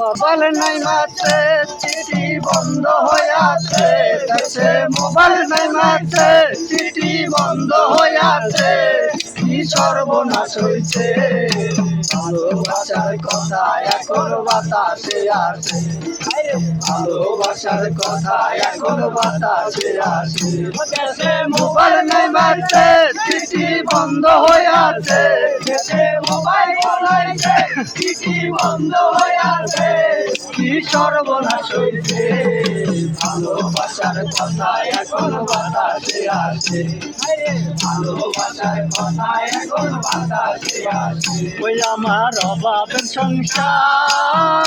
Mobile নাই মারছে চিঠি বন্ধ হয়ে আছে দেশে, মোবাইল নাই মারছে চিঠি বন্ধ হয়ে আছে, কি সর্বনাশ হয়েছে। ভালোবাসার কথা এখন বাতাসে আসে, ভালোবাসার কথা এখন বাতাসে আসে, দেশে মোবাইল নাই মারছে চিঠি বন্ধ হয়ে আছে, দেশে মোবাইল বলাইছে চিঠি বন্ধ হয়ে আছে, কি সর্বনাশ হয়েছে। ভালোবাসার কথা এখন বাতাসে আসে, ভালোবাসার কথা এখন বাতাসে আসে। ওই আমার অভাবের সংসার,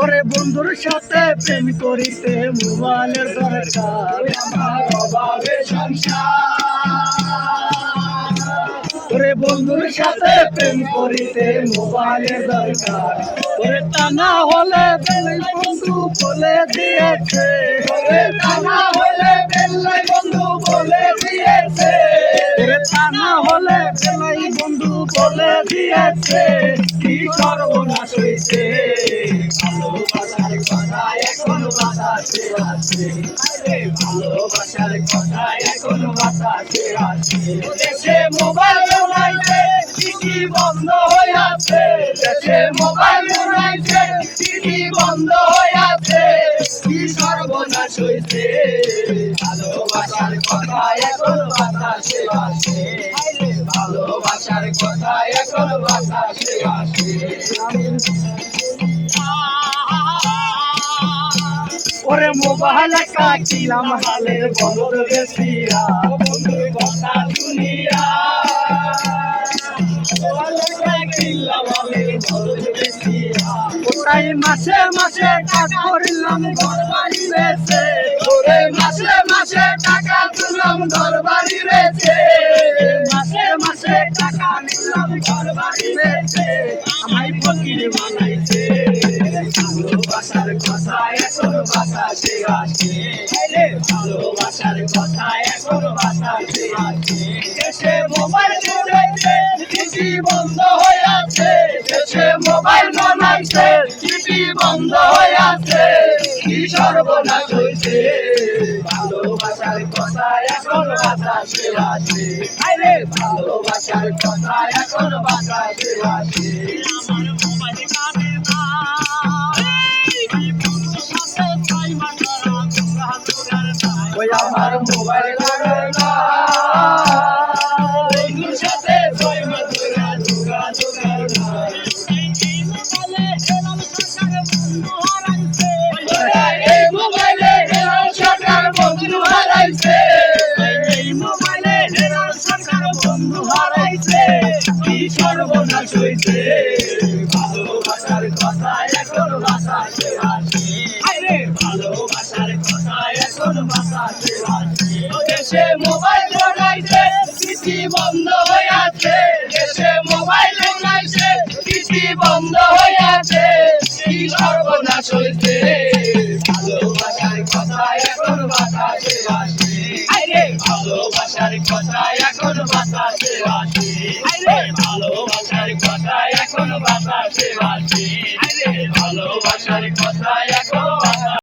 ওরে বন্ধুর সাথে প্রেম করিতে মোবাইলের দরকার। আমার অভাবের সংসার, ওরে বন্ধুর সাথে প্রেম করিতে মোবাইলের দরকার। ওরে তা না হলে বেলাই বন্ধু বলে দিয়েছে, ওরে তা না হলে বেলাই বন্ধু বলে দিয়েছে, ওরে তা না হলে বেলাই বন্ধু বলে দিয়েছে, কি সর্বনাশ হয়েছে। ভালোবাসার কথা এখন বাতাসে আছে, ভালোবাসার কথা এখন বাতাসে আছে, দেশে মোবাইল বলাইছে চিঠি বন্ধ হয়ে আছে, দেশে মোবাইল বলাইছে চিঠি বন্ধ হয়ে আছে, কি সর্বনাশ হয়েছে। ভালোবাসার কথা এখন বাতাসে আছে, ভালোবাসার কথা এখন বাতাসে আছে। ওরে মোবাইল কাটিলাম হালের বন্ধ বেশিয়া, বন্ধুর কথা শুনিয়া, ওটাই মাসে মাসে টাকা করিলাম ঘর বাড়ি বেচে, ওরে মাসে মাসে টাকা তুললাম ঘর বাড়ি বেচে, মাসে মাসে টাকা নিলাম ঘর বাড়ি বেচে, আমায় ফকির বানাইছে। ভালোবাসার কথা এখন বাতাসে আসে, ভালোবাসার কথা এখন বাতাসে আসে, দেশে মোবাইল বলাইছে চিঠি বন্ধ হয়ে আছে, দেশে মোবাইল বলাইছে চিঠি বন্ধ হয়ে আছে, কি সর্বনাশ হয়েছে। ভালোবাসার কথা এখন বাতাসে আসে, ভালোবাসার কথা এখন বাতাসে আসে। ওই আমার মোবাইল লাগায় না, বন্ধুর সাথে ছয় মাস ধরে ধোকা ধোকার না, এই মোবাইলে হেরাল সরকার বন্ধু হারাইছে, এই মোবাইলে হেরাল সরকার বন্ধু হারাইছে, কি সর্বনাশ হয়েছে। ভালোবাসার কথা এখন বাতাসে আসে, ভালোবাসার কথা এখন বাতাসে আসে, দেশে মোবাইল বলাইছে চিঠি বন্ধ হয়ে আছে, দেশে মোবাইল বলাইছে চিঠি বন্ধ হয়ে আছে, কি সর্বনাশ হয়েছে। ভালোবাসার কথা এখন বাতাসে আসে, ভালোবাসার কথা এখন বাতাসে আসে, ভালোবাসার কথা এখন বাতাসে আসে, ভালোবাসার কথা